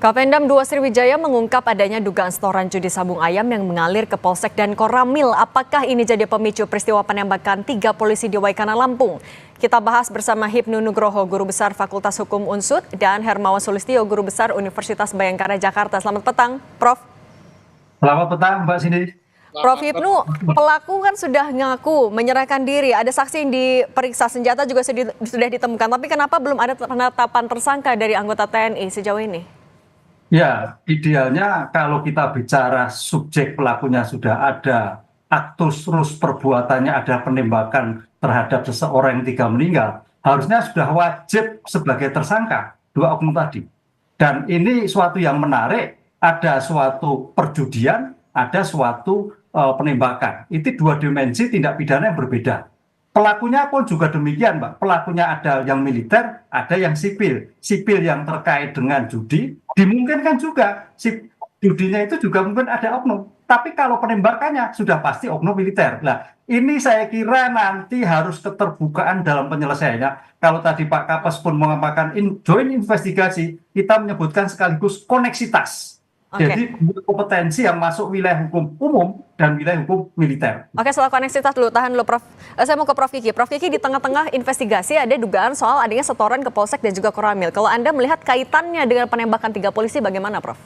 Kapendam 2 Sriwijaya mengungkap adanya dugaan setoran judi sabung ayam yang mengalir ke Polsek dan Koramil. Apakah ini jadi pemicu peristiwa penembakan 3 polisi di Waikana, Lampung? Kita bahas bersama Hipnu Nugroho, Guru Besar Fakultas Hukum Unsud, dan Hermawan Sulistyo, Guru Besar Universitas Bhayangkara Jakarta. Selamat petang, Prof. Selamat petang, Mbak Cindy. Prof Hipnu, pelaku kan sudah ngaku menyerahkan diri. Ada saksi yang diperiksa, senjata juga sudah ditemukan. Tapi kenapa belum ada penetapan tersangka dari anggota TNI sejauh ini? Ya, idealnya kalau kita bicara subjek pelakunya sudah ada, aktus terus perbuatannya ada penembakan terhadap seseorang yang 3 meninggal, harusnya sudah wajib sebagai tersangka 2 oknum tadi. Dan ini suatu yang menarik, ada suatu perjudian, ada suatu penembakan. Itu 2 dimensi tindak pidana yang berbeda. Pelakunya pun juga demikian, Mbak. Pelakunya ada yang militer, ada yang sipil. Sipil yang terkait dengan judi, dimungkinkan juga judinya itu juga mungkin ada oknum. Tapi kalau penembakannya sudah pasti oknum militer. Nah, ini saya kira nanti harus keterbukaan dalam penyelesaiannya. Kalau tadi Pak Kapes pun mengatakan joint investigasi, kita menyebutkan sekaligus koneksitas. Jadi kompetensi yang masuk wilayah hukum umum dan wilayah hukum militer. Oke, setelah koneksitas dulu, tahan dulu Prof. Saya mau ke Prof Kiki. Prof Kiki, di tengah-tengah investigasi ada dugaan soal adanya setoran ke Polsek dan juga Koramil. Kalau Anda melihat kaitannya dengan penembakan 3 polisi bagaimana, Prof?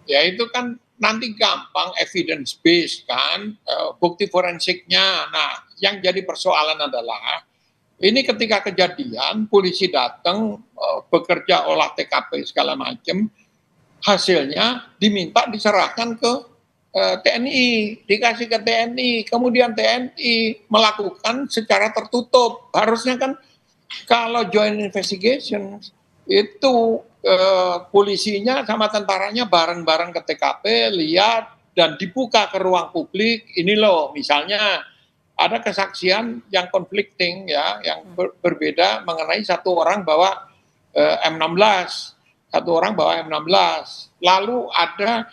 Ya itu kan nanti gampang evidence based kan, bukti forensiknya. Nah, yang jadi persoalan adalah ini ketika kejadian polisi datang bekerja olah TKP segala macam, hasilnya diminta diserahkan ke TNI, dikasih ke TNI, kemudian TNI melakukan secara tertutup. Harusnya kan kalau joint investigation itu polisinya sama tentaranya bareng-bareng ke TKP, lihat dan dibuka ke ruang publik. Ini loh, misalnya ada kesaksian yang conflicting ya, yang berbeda mengenai satu orang bawa M16. Satu orang bawa M16, lalu ada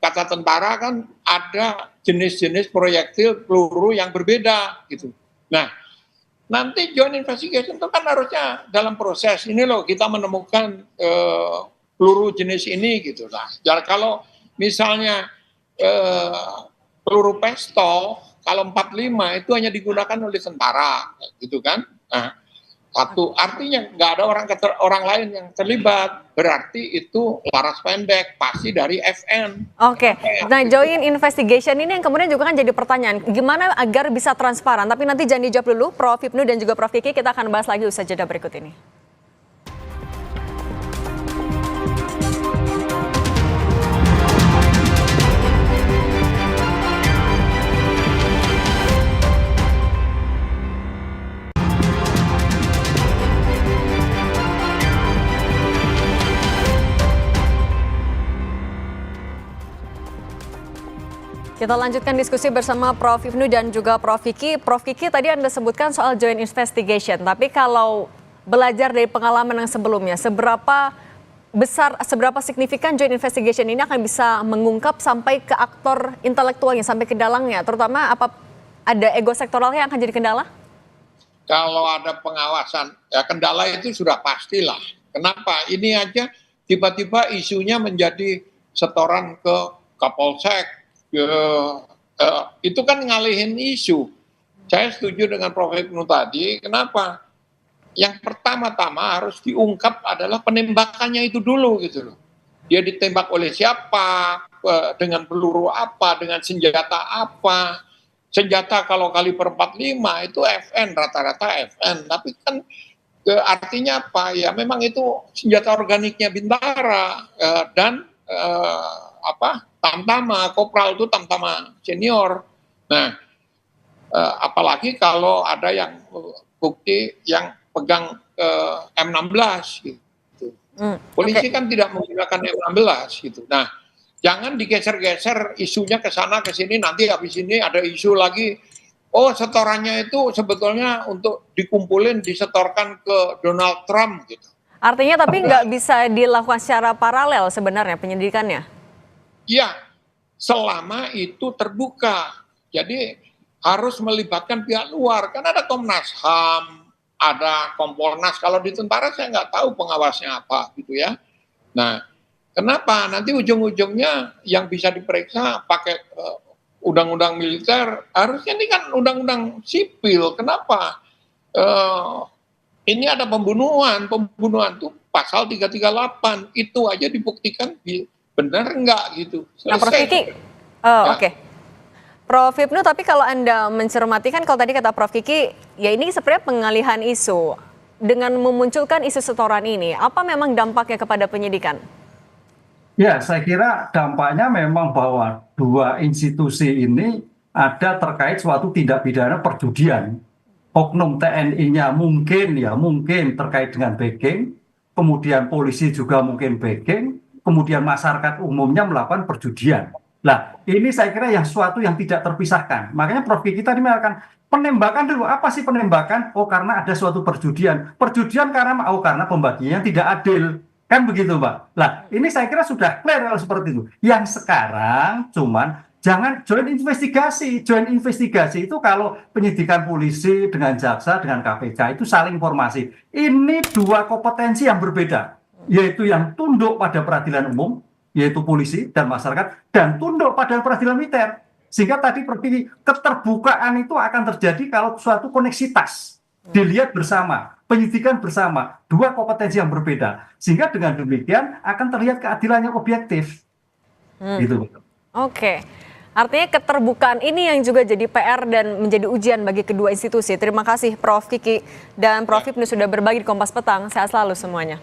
kata tentara kan ada jenis-jenis proyektil peluru yang berbeda gitu. Nah, nanti joint investigation itu kan harusnya dalam proses ini loh kita menemukan peluru jenis ini gitu. Nah, kalau misalnya peluru pistol kalau 45 itu hanya digunakan oleh tentara gitu kan. Nah, satu, artinya nggak ada orang lain yang terlibat, berarti itu laras pendek, pasti dari FN. Oke, nah joint investigation ini yang kemudian juga kan jadi pertanyaan, gimana agar bisa transparan? Tapi nanti jangan dijawab dulu, Prof Hipnu dan juga Prof Kiki, kita akan bahas lagi usai jeda berikut ini. Kita lanjutkan diskusi bersama Prof Hipnu dan juga Prof Kiki. Prof Kiki, tadi Anda sebutkan soal joint investigation, tapi kalau belajar dari pengalaman yang sebelumnya, seberapa besar, seberapa signifikan joint investigation ini akan bisa mengungkap sampai ke aktor intelektualnya, sampai ke dalangnya, terutama apa ada ego sektoralnya yang akan jadi kendala? Kalau ada pengawasan, ya kendala itu sudah pastilah. Kenapa? Ini aja tiba-tiba isunya menjadi setoran ke Kapolsek. Itu kan ngalihin isu. Saya setuju dengan Prof Hipnu tadi. Kenapa? Yang pertama-tama harus diungkap adalah penembakannya itu dulu gitu loh. Dia ditembak oleh siapa, dengan peluru apa, dengan senjata apa. Senjata kalau kaliber 45 itu FN, rata-rata FN. Tapi kan artinya apa? Ya memang itu senjata organiknya Bintara dan Tamtama, Kopral itu Tamtama senior. Nah, apalagi kalau ada yang bukti yang pegang M16 gitu. Polisi kan tidak menggunakan M16 gitu. Nah, jangan digeser-geser isunya ke sana ke sini, nanti habis ini ada isu lagi. Oh, setorannya itu sebetulnya untuk dikumpulin, disetorkan ke Donald Trump gitu. Artinya tapi nggak bisa dilakukan secara paralel sebenarnya penyidikannya? Iya, selama itu terbuka. Jadi harus melibatkan pihak luar. Kan ada Komnas HAM, ada Kompolnas. Kalau di tentara saya nggak tahu pengawasnya apa gitu ya. Nah, kenapa? Nanti ujung-ujungnya yang bisa diperiksa pakai undang-undang militer, harusnya ini kan undang-undang sipil. Kenapa? Ini ada pembunuhan tuh pasal 338, itu aja dibuktikan benar enggak gitu. Nah, Prof. Selesai. Kiki, oke. Prof. Hipnu, tapi kalau Anda mencermati kan kalau tadi kata Prof. Kiki, ya ini sebenarnya pengalihan isu. Dengan memunculkan isu setoran ini, apa memang dampaknya kepada penyidikan? Ya, saya kira dampaknya memang bahwa dua institusi ini ada terkait suatu tindak pidana perjudian. Oknum TNI-nya mungkin terkait dengan backing, kemudian polisi juga mungkin backing, kemudian masyarakat umumnya melakukan perjudian. Nah, ini saya kira yang suatu yang tidak terpisahkan. Makanya Prof. Kiki tadi mengatakan penembakan dulu. Apa sih penembakan? Oh, karena ada suatu perjudian. Perjudian karena pembagian tidak adil. Kan begitu, Pak. Nah, ini saya kira sudah clear kalau seperti itu. Yang sekarang cuman jangan joint investigasi. Joint investigasi itu kalau penyidikan polisi dengan jaksa, dengan KPK itu saling informasi. Ini dua kompetensi yang berbeda, yaitu yang tunduk pada peradilan umum, yaitu polisi dan masyarakat, dan tunduk pada peradilan militer. Sehingga tadi keterbukaan itu akan terjadi kalau suatu koneksitas dilihat bersama, penyidikan bersama, dua kompetensi yang berbeda. Sehingga dengan demikian akan terlihat keadilannya objektif. Gitu. Oke. Artinya keterbukaan ini yang juga jadi PR dan menjadi ujian bagi kedua institusi. Terima kasih Prof. Kiki dan Prof. Hipnu sudah berbagi di Kompas Petang. Sehat selalu semuanya.